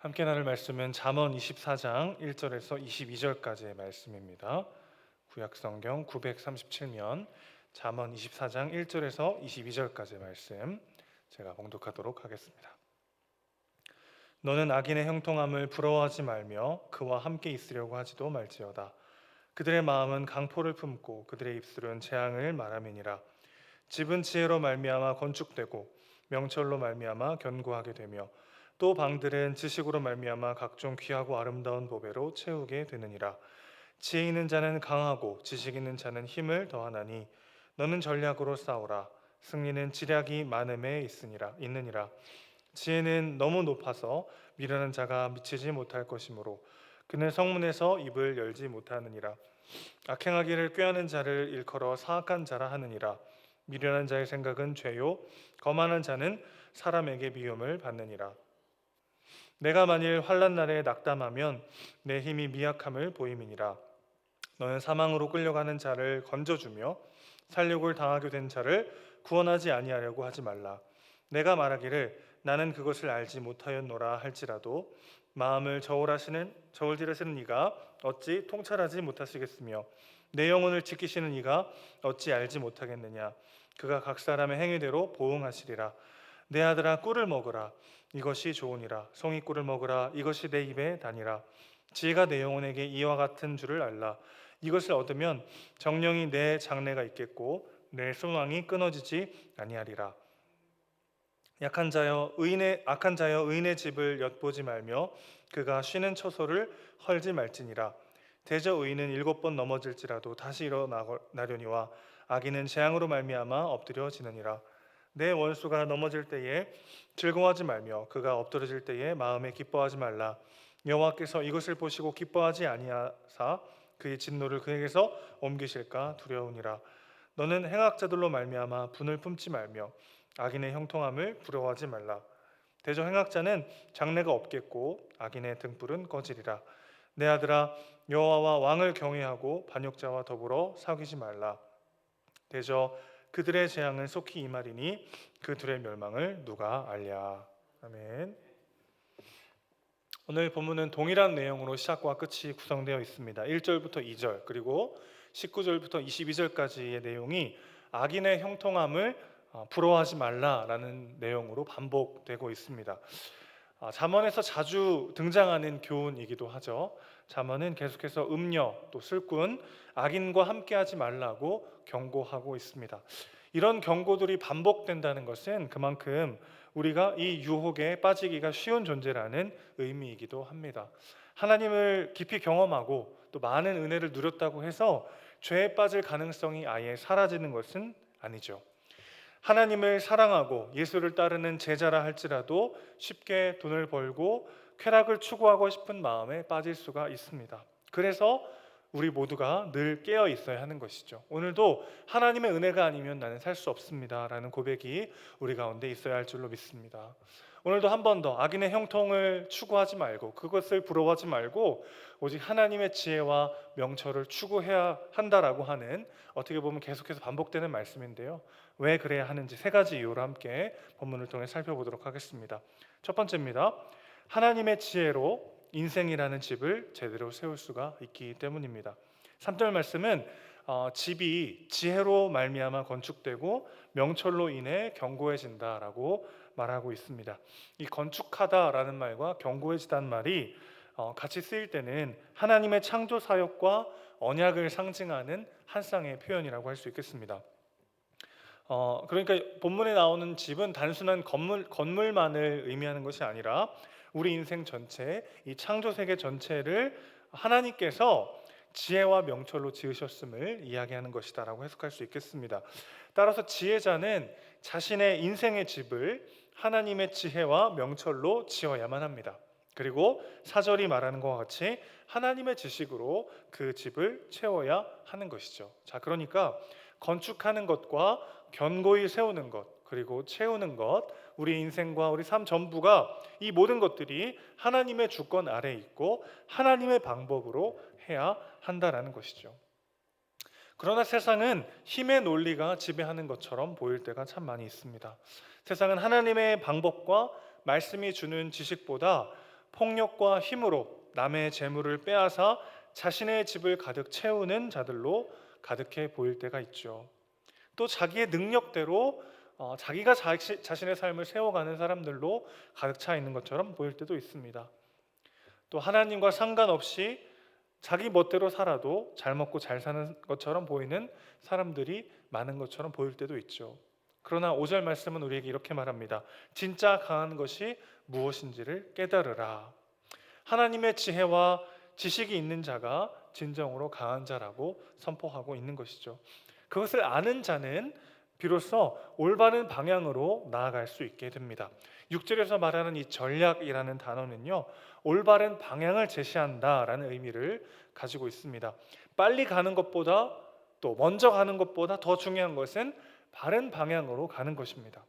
함께 나눌 말씀은 잠언 24장 1절에서 22절까지의 말씀입니다. 구약성경 937면 잠언 24장 1절에서 22절까지의 말씀 제가 봉독하도록 하겠습니다. 너는 악인의 형통함을 부러워하지 말며 그와 함께 있으려고 하지도 말지어다. 그들의 마음은 강포를 품고 그들의 입술은 재앙을 말함이니라. 집은 지혜로 말미암아 건축되고 명철로 말미암아 견고하게 되며 또 방들은 지식으로 말미암아 각종 귀하고 아름다운 보배로 채우게 되느니라. 지혜 있는 자는 강하고 지식 있는 자는 힘을 더하나니 너는 전략으로 싸우라. 승리는 지략이 많음에 있느니라. 지혜는 너무 높아서 미련한 자가 미치지 못할 것이므로 그는 성문에서 입을 열지 못하느니라. 악행하기를 꾀하는 자를 일컬어 사악한 자라 하느니라. 미련한 자의 생각은 죄요 거만한 자는 사람에게 미움을 받느니라. 내가 만일 환난 날에 낙담하면 내 힘이 미약함을 보임이니라. 너는 사망으로 끌려가는 자를 건져주며 살육을 당하게 된 자를 구원하지 아니하려고 하지 말라. 내가 말하기를 나는 그것을 알지 못하였노라 할지라도 마음을 저울질하시는 이가 어찌 통찰하지 못하시겠으며 내 영혼을 지키시는 이가 어찌 알지 못하겠느냐. 그가 각 사람의 행위대로 보응하시리라. 내 아들아 꿀을 먹으라. 이것이 좋으니라. 송이 꿀을 먹으라. 이것이 내 입에 다니라. 지혜가 내 영혼에게 이와 같은 줄을 알라. 이것을 얻으면 정령이 내 장래가 있겠고 내 소망이 끊어지지 아니하리라. 악한 자여 의인의 집을 엿보지 말며 그가 쉬는 처소를 헐지 말지니라. 대저 의인은 7번 넘어질지라도 다시 일어나려니와 악인은 재앙으로 말미암아 엎드려지느니라. 내 원수가 넘어질 때에 즐거워하지 말며 그가 엎드러질 때에 마음에 기뻐하지 말라. 여호와께서 이것을 보시고 기뻐하지 아니하사 그의 진노를 그에게서 옮기실까 두려우니라. 너는 행악자들로 말미암아 분을 품지 말며 악인의 형통함을 부러워하지 말라. 대저 행악자는 장래가 없겠고 악인의 등불은 꺼지리라. 내 아들아 여호와와 왕을 경외하고 반역자와 더불어 사귀지 말라. 대저 그들의 재앙은 속히 임하리니 그들의 멸망을 누가 알랴. 아멘. 오늘 본문은 동일한 내용으로 시작과 끝이 구성되어 있습니다. 1절부터 2절 그리고 19절부터 22절까지의 내용이 악인의 형통함을 부러워하지 말라라는 내용으로 반복되고 있습니다. 잠언에서 자주 등장하는 교훈이기도 하죠. 잠언은 계속해서 음녀, 또 술꾼, 악인과 함께하지 말라고 경고하고 있습니다. 이런 경고들이 반복된다는 것은 그만큼 우리가 이 유혹에 빠지기가 쉬운 존재라는 의미이기도 합니다. 하나님을 깊이 경험하고 또 많은 은혜를 누렸다고 해서 죄에 빠질 가능성이 아예 사라지는 것은 아니죠. 하나님을 사랑하고 예수를 따르는 제자라 할지라도 쉽게 돈을 벌고 쾌락을 추구하고 싶은 마음에 빠질 수가 있습니다. 그래서 우리 모두가 늘 깨어 있어야 하는 것이죠. 오늘도 하나님의 은혜가 아니면 나는 살 수 없습니다 라는 고백이 우리 가운데 있어야 할 줄로 믿습니다. 오늘도 한 번 더 악인의 형통을 추구하지 말고 그것을 부러워하지 말고 오직 하나님의 지혜와 명철을 추구해야 한다라고 하는, 어떻게 보면 계속해서 반복되는 말씀인데요. 왜 그래야 하는지 세 가지 이유로 함께 본문을 통해 살펴보도록 하겠습니다. 첫 번째입니다. 하나님의 지혜로 인생이라는 집을 제대로 세울 수가 있기 때문입니다. 3절 말씀은 집이 지혜로 말미암아 건축되고 명철로 인해 견고해진다라고 말하고 있습니다. 이 건축하다라는 말과 견고해지다는 말이 같이 쓰일 때는 하나님의 창조 사역과 언약을 상징하는 한 쌍의 표현이라고 할 수 있겠습니다. 그러니까 본문에 나오는 집은 단순한 건물만을 의미하는 것이 아니라 우리 인생 전체, 이 창조 세계 전체를 하나님께서 지혜와 명철로 지으셨음을 이야기하는 것이다라고 해석할 수 있겠습니다. 따라서 지혜자는 자신의 인생의 집을 하나님의 지혜와 명철로 지어야만 합니다. 그리고 4절이 말하는 것과 같이 하나님의 지식으로 그 집을 채워야 하는 것이죠. 자, 그러니까 건축하는 것과 견고히 세우는 것, 그리고 채우는 것, 우리 인생과 우리 삶 전부가 이 모든 것들이 하나님의 주권 아래에 있고 하나님의 방법으로 해야 한다라는 것이죠. 그러나 세상은 힘의 논리가 지배하는 것처럼 보일 때가 참 많이 있습니다. 세상은 하나님의 방법과 말씀이 주는 지식보다 폭력과 힘으로 남의 재물을 빼앗아 자신의 집을 가득 채우는 자들로 가득해 보일 때가 있죠. 또 자기의 능력대로 자기가 자신의 삶을 세워가는 사람들로 가득 차 있는 것처럼 보일 때도 있습니다. 또 하나님과 상관없이 자기 멋대로 살아도 잘 먹고 잘 사는 것처럼 보이는 사람들이 많은 것처럼 보일 때도 있죠. 그러나 5절 말씀은 우리에게 이렇게 말합니다. 진짜 강한 것이 무엇인지를 깨달으라. 하나님의 지혜와 지식이 있는 자가 진정으로 강한 자라고 선포하고 있는 것이죠. 그것을 아는 자는 비로소 올바른 방향으로 나아갈 수 있게 됩니다. 6절에서 말하는 이 전략이라는 단어는요, 올바른 방향을 제시한다라는 의미를 가지고 있습니다. 빨리 가는 것보다, 또 먼저 가는 것보다 더 중요한 것은 바른 방향으로 가는 것입니다.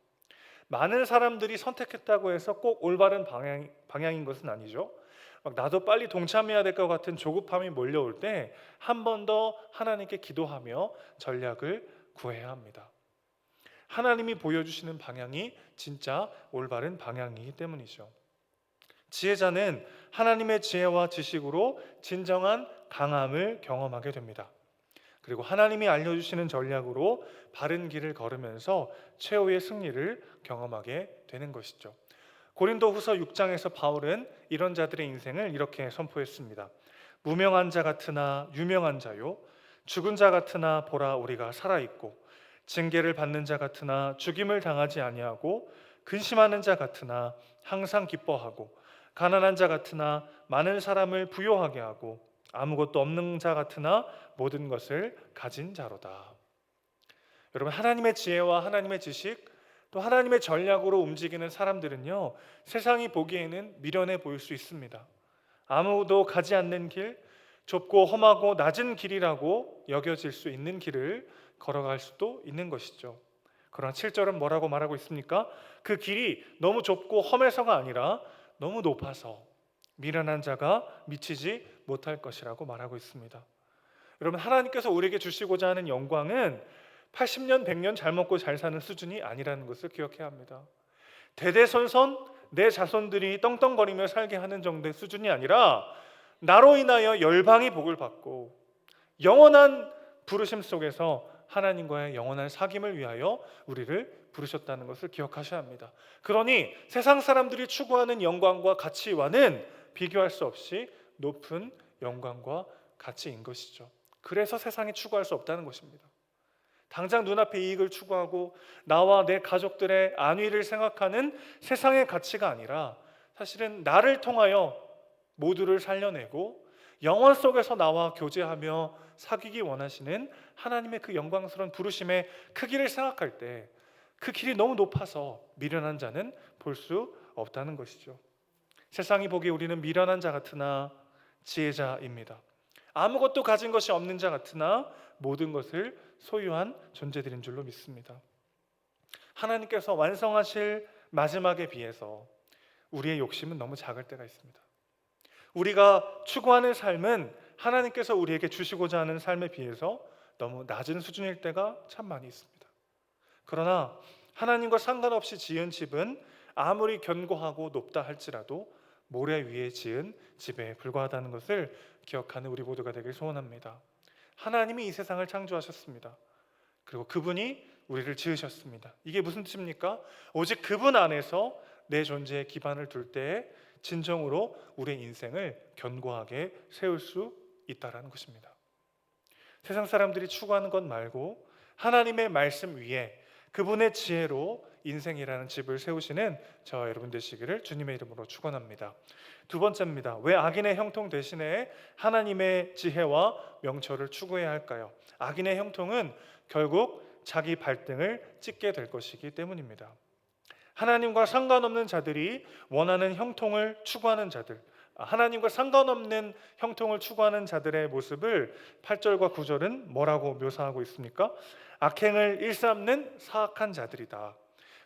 많은 사람들이 선택했다고 해서 꼭 올바른 방향인 것은 아니죠. 나도 빨리 동참해야 될 것 같은 조급함이 몰려올 때 한 번 더 하나님께 기도하며 전략을 구해야 합니다. 하나님이 보여주시는 방향이 진짜 올바른 방향이기 때문이죠. 지혜자는 하나님의 지혜와 지식으로 진정한 강함을 경험하게 됩니다. 그리고 하나님이 알려주시는 전략으로 바른 길을 걸으면서 최후의 승리를 경험하게 되는 것이죠. 고린도후서 6장에서 바울은 이런 자들의 인생을 이렇게 선포했습니다. 무명한 자 같으나 유명한 자요, 죽은 자 같으나 보라 우리가 살아있고, 징계를 받는 자 같으나 죽임을 당하지 아니하고, 근심하는 자 같으나 항상 기뻐하고, 가난한 자 같으나 많은 사람을 부요하게 하고, 아무것도 없는 자 같으나 모든 것을 가진 자로다. 여러분, 하나님의 지혜와 하나님의 지식, 또 하나님의 전략으로 움직이는 사람들은요, 세상이 보기에는 미련해 보일 수 있습니다. 아무도 가지 않는 길, 좁고 험하고 낮은 길이라고 여겨질 수 있는 길을 걸어갈 수도 있는 것이죠. 그러나 7절은 뭐라고 말하고 있습니까? 그 길이 너무 좁고 험해서가 아니라 너무 높아서 미련한 자가 미치지 못할 것이라고 말하고 있습니다. 여러분, 하나님께서 우리에게 주시고자 하는 영광은 80년, 100년 잘 먹고 잘 사는 수준이 아니라는 것을 기억해야 합니다. 대대손손 내 자손들이 떵떵거리며 살게 하는 정도의 수준이 아니라 나로 인하여 열방이 복을 받고 영원한 부르심 속에서 하나님과의 영원한 사귐을 위하여 우리를 부르셨다는 것을 기억하셔야 합니다. 그러니 세상 사람들이 추구하는 영광과 가치와는 비교할 수 없이 높은 영광과 가치인 것이죠. 그래서 세상이 추구할 수 없다는 것입니다. 당장 눈앞의 이익을 추구하고 나와 내 가족들의 안위를 생각하는 세상의 가치가 아니라 사실은 나를 통하여 모두를 살려내고 영원 속에서 나와 교제하며 사귀기 원하시는 하나님의 그 영광스러운 부르심의 크기를 생각할 때 그 길이 너무 높아서 미련한 자는 볼 수 없다는 것이죠. 세상이 보기에 우리는 미련한 자 같으나 지혜자입니다. 아무것도 가진 것이 없는 자 같으나 모든 것을 소유한 존재들인 줄로 믿습니다. 하나님께서 완성하실 마지막에 비해서 우리의 욕심은 너무 작을 때가 있습니다. 우리가 추구하는 삶은 하나님께서 우리에게 주시고자 하는 삶에 비해서 너무 낮은 수준일 때가 참 많이 있습니다. 그러나 하나님과 상관없이 지은 집은 아무리 견고하고 높다 할지라도 모래 위에 지은 집에 불과하다는 것을 기억하는 우리 모두가 되길 소원합니다. 하나님이 이 세상을 창조하셨습니다. 그리고 그분이 우리를 지으셨습니다. 이게 무슨 뜻입니까? 오직 그분 안에서 내 존재에 기반을 둘 때에 진정으로 우리의 인생을 견고하게 세울 수 있다는 것입니다. 세상 사람들이 추구하는 것 말고 하나님의 말씀 위에 그분의 지혜로 인생이라는 집을 세우시는 저와 여러분 되시기를 주님의 이름으로 축원합니다. 두 번째입니다. 왜 악인의 형통 대신에 하나님의 지혜와 명철을 추구해야 할까요? 악인의 형통은 결국 자기 발등을 찍게 될 것이기 때문입니다. 하나님과 상관없는 자들이 원하는 형통을 추구하는 자들, 하나님과 상관없는 형통을 추구하는 자들의 모습을 8절과 9절은 뭐라고 묘사하고 있습니까? 악행을 일삼는 사악한 자들이다.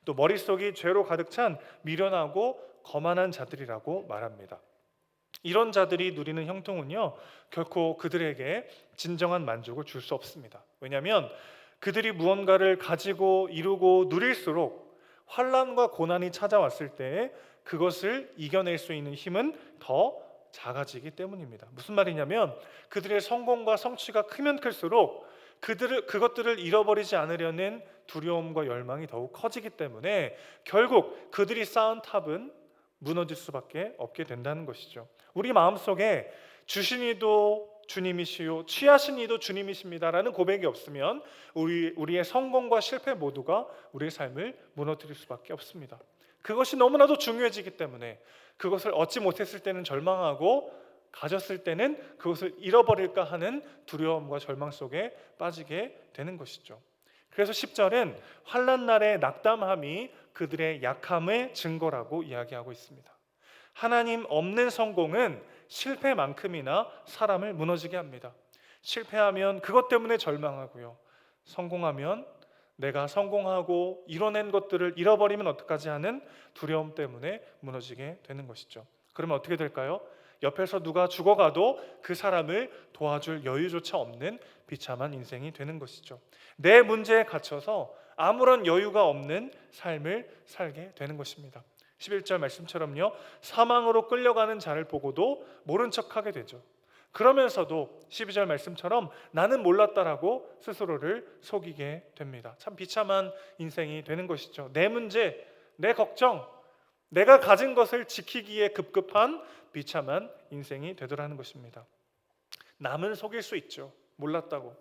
또 머릿속이 죄로 가득 찬 미련하고 거만한 자들이라고 말합니다. 이런 자들이 누리는 형통은요, 결코 그들에게 진정한 만족을 줄 수 없습니다. 왜냐하면 그들이 무언가를 가지고 이루고 누릴수록 환난과 고난이 찾아왔을 때 그것을 이겨낼 수 있는 힘은 더 작아지기 때문입니다. 무슨 말이냐면 그들의 성공과 성취가 크면 클수록 그것들을 잃어버리지 않으려는 두려움과 열망이 더욱 커지기 때문에 결국 그들이 쌓은 탑은 무너질 수밖에 없게 된다는 것이죠. 우리 마음속에 주신 이도 주님이시요 취하신 이도 주님이십니다라는 고백이 없으면 우리의 성공과 실패 모두가 우리의 삶을 무너뜨릴 수밖에 없습니다. 그것이 너무나도 중요해지기 때문에 그것을 얻지 못했을 때는 절망하고 가졌을 때는 그것을 잃어버릴까 하는 두려움과 절망 속에 빠지게 되는 것이죠. 그래서 10절은 환난 날의 낙담함이 그들의 약함의 증거라고 이야기하고 있습니다. 하나님 없는 성공은 실패만큼이나 사람을 무너지게 합니다. 실패하면 그것 때문에 절망하고요. 성공하면 내가 성공하고 이뤄낸 것들을 잃어버리면 어떡하지 하는 두려움 때문에 무너지게 되는 것이죠. 그러면 어떻게 될까요? 옆에서 누가 죽어가도 그 사람을 도와줄 여유조차 없는 비참한 인생이 되는 것이죠. 내 문제에 갇혀서 아무런 여유가 없는 삶을 살게 되는 것입니다. 11절 말씀처럼요, 사망으로 끌려가는 자를 보고도 모른 척하게 되죠. 그러면서도 12절 말씀처럼 나는 몰랐다라고 스스로를 속이게 됩니다. 참 비참한 인생이 되는 것이죠. 내 문제, 내 걱정, 내가 가진 것을 지키기에 급급한 비참한 인생이 되더라는 것입니다. 남은 속일 수 있죠. 몰랐다고.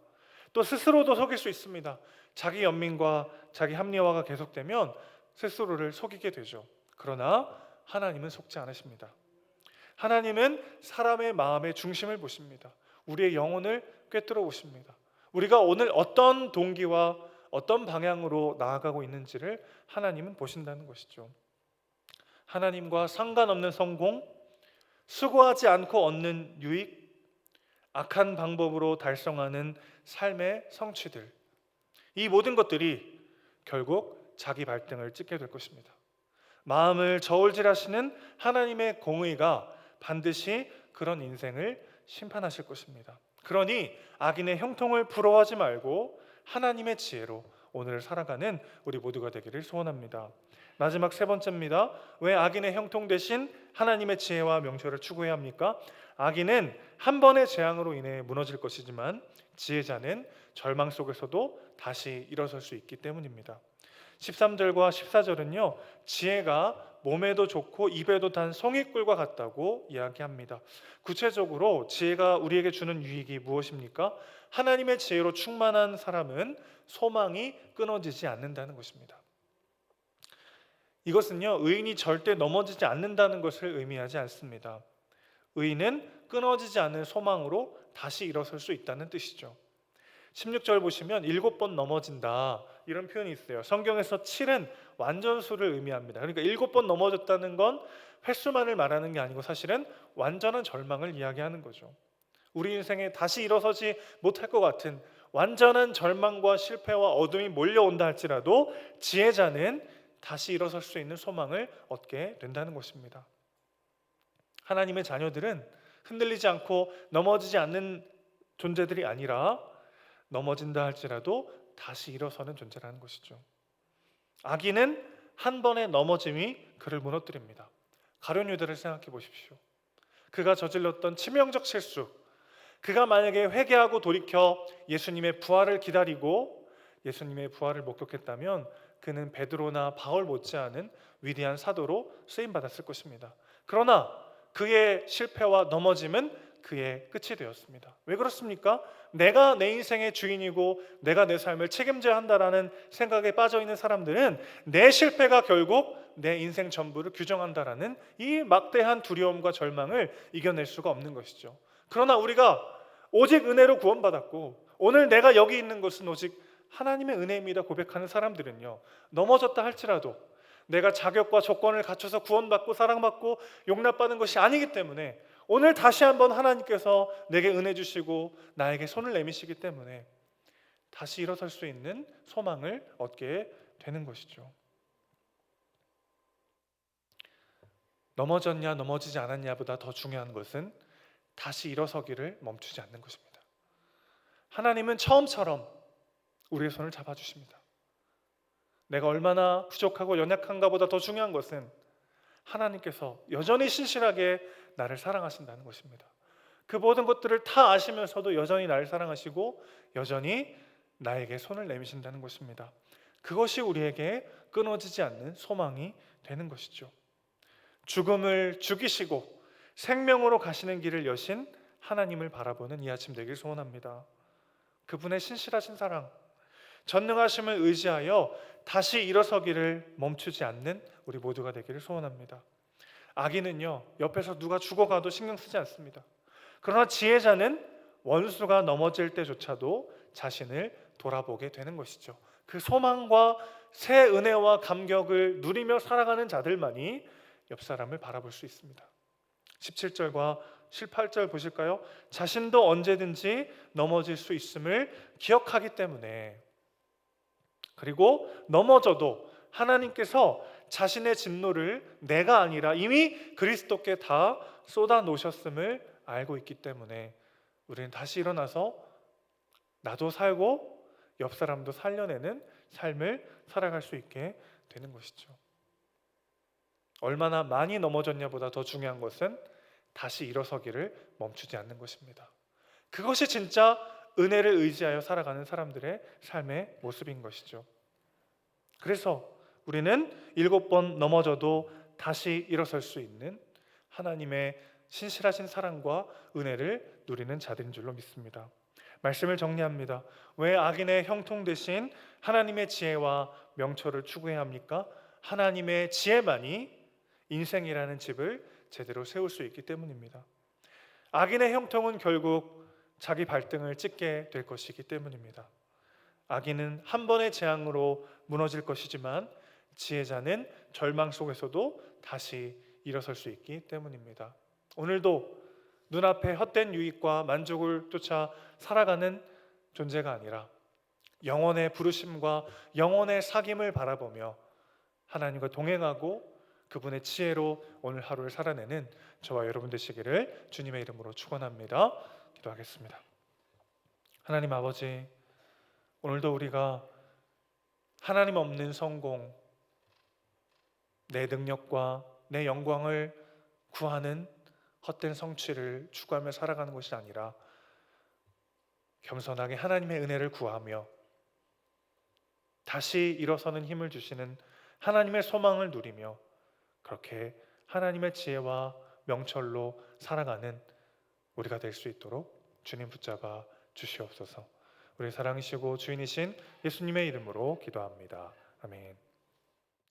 또 스스로도 속일 수 있습니다. 자기 연민과 자기 합리화가 계속되면 스스로를 속이게 되죠. 그러나 하나님은 속지 않으십니다. 하나님은 사람의 마음의 중심을 보십니다. 우리의 영혼을 꿰뚫어 보십니다. 우리가 오늘 어떤 동기와 어떤 방향으로 나아가고 있는지를 하나님은 보신다는 것이죠. 하나님과 상관없는 성공, 수고하지 않고 얻는 유익, 악한 방법으로 달성하는 삶의 성취들, 이 모든 것들이 결국 자기 발등을 찍게 될 것입니다. 마음을 저울질하시는 하나님의 공의가 반드시 그런 인생을 심판하실 것입니다. 그러니 악인의 형통을 부러워하지 말고 하나님의 지혜로 오늘 살아가는 우리 모두가 되기를 소원합니다. 마지막 세 번째입니다. 왜 악인의 형통 대신 하나님의 지혜와 명철을 추구해야 합니까? 악인은 한 번의 재앙으로 인해 무너질 것이지만 지혜자는 절망 속에서도 다시 일어설 수 있기 때문입니다. 13절과 14절은요, 지혜가 몸에도 좋고 입에도 단 송이꿀과 같다고 이야기합니다. 구체적으로 지혜가 우리에게 주는 유익이 무엇입니까? 하나님의 지혜로 충만한 사람은 소망이 끊어지지 않는다는 것입니다. 이것은요, 의인이 절대 넘어지지 않는다는 것을 의미하지 않습니다. 의인은 끊어지지 않는 소망으로 다시 일어설 수 있다는 뜻이죠. 16절 보시면 7번 넘어진다 이런 표현이 있어요. 성경에서 7은 완전수를 의미합니다. 그러니까 7번 넘어졌다는 건 횟수만을 말하는 게 아니고 사실은 완전한 절망을 이야기하는 거죠. 우리 인생에 다시 일어서지 못할 것 같은 완전한 절망과 실패와 어둠이 몰려온다 할지라도 지혜자는 다시 일어설 수 있는 소망을 얻게 된다는 것입니다. 하나님의 자녀들은 흔들리지 않고 넘어지지 않는 존재들이 아니라 넘어진다 할지라도 다시 일어서는 존재라는 것이죠. 악인은 한 번의 넘어짐이 그를 무너뜨립니다. 가룟 유다를 생각해 보십시오. 그가 저질렀던 치명적 실수, 그가 만약에 회개하고 돌이켜 예수님의 부활을 기다리고 예수님의 부활을 목격했다면 그는 베드로나 바울 못지않은 위대한 사도로 쓰임받았을 것입니다. 그러나 그의 실패와 넘어짐은 그의 끝이 되었습니다. 왜 그렇습니까? 내가 내 인생의 주인이고 내가 내 삶을 책임져야 한다라는 생각에 빠져있는 사람들은 내 실패가 결국 내 인생 전부를 규정한다라는 이 막대한 두려움과 절망을 이겨낼 수가 없는 것이죠. 그러나 우리가 오직 은혜로 구원받았고 오늘 내가 여기 있는 것은 오직 하나님의 은혜입니다 고백하는 사람들은요, 넘어졌다 할지라도 내가 자격과 조건을 갖춰서 구원받고 사랑받고 용납받는 것이 아니기 때문에 오늘 다시 한번 하나님께서 내게 은혜 주시고 나에게 손을 내미시기 때문에 다시 일어설 수 있는 소망을 얻게 되는 것이죠. 넘어졌냐 넘어지지 않았냐보다 더 중요한 것은 다시 일어서기를 멈추지 않는 것입니다. 하나님은 처음처럼 우리의 손을 잡아주십니다. 내가 얼마나 부족하고 연약한가 보다 더 중요한 것은 하나님께서 여전히 신실하게 나를 사랑하신다는 것입니다. 그 모든 것들을 다 아시면서도 여전히 나를 사랑하시고 여전히 나에게 손을 내미신다는 것입니다. 그것이 우리에게 끊어지지 않는 소망이 되는 것이죠. 죽음을 죽이시고 생명으로 가시는 길을 여신 하나님을 바라보는 이 아침 되길 소원합니다. 그분의 신실하신 사랑, 전능하심을 의지하여 다시 일어서기를 멈추지 않는 우리 모두가 되기를 소원합니다. 아기는요, 옆에서 누가 죽어가도 신경 쓰지 않습니다. 그러나 지혜자는 원수가 넘어질 때조차도 자신을 돌아보게 되는 것이죠. 그 소망과 새 은혜와 감격을 누리며 살아가는 자들만이 옆 사람을 바라볼 수 있습니다. 17절과 18절 보실까요? 자신도 언제든지 넘어질 수 있음을 기억하기 때문에, 그리고 넘어져도 하나님께서 자신의 진노를 내가 아니라 이미 그리스도께 다 쏟아 놓으셨음을 알고 있기 때문에 우리는 다시 일어나서 나도 살고 옆 사람도 살려내는 삶을 살아갈 수 있게 되는 것이죠. 얼마나 많이 넘어졌냐보다 더 중요한 것은 다시 일어서기를 멈추지 않는 것입니다. 그것이 진짜 은혜를 의지하여 살아가는 사람들의 삶의 모습인 것이죠. 그래서 우리는 7번 넘어져도 다시 일어설 수 있는 하나님의 신실하신 사랑과 은혜를 누리는 자들인 줄로 믿습니다. 말씀을 정리합니다. 왜 악인의 형통 대신 하나님의 지혜와 명철을 추구해야 합니까? 하나님의 지혜만이 인생이라는 집을 제대로 세울 수 있기 때문입니다. 악인의 형통은 결국 자기 발등을 찍게 될 것이기 때문입니다. 악인은 한 번의 재앙으로 무너질 것이지만 지혜자는 절망 속에서도 다시 일어설 수 있기 때문입니다. 오늘도 눈앞에 헛된 유익과 만족을 쫓아 살아가는 존재가 아니라 영원의 부르심과 영원의 사귐을 바라보며 하나님과 동행하고 그분의 지혜로 오늘 하루를 살아내는 저와 여러분 되시기를 주님의 이름으로 축원합니다. 기도하겠습니다. 하나님 아버지, 오늘도 우리가 하나님 없는 성공, 내 능력과 내 영광을 구하는 헛된 성취를 추구하며 살아가는 것이 아니라 겸손하게 하나님의 은혜를 구하며 다시 일어서는 힘을 주시는 하나님의 소망을 누리며 그렇게 하나님의 지혜와 명철로 살아가는 우리가 될 수 있도록 주님 붙잡아 주시옵소서. 우리 사랑이시고 주인이신 예수님의 이름으로 기도합니다. 아멘.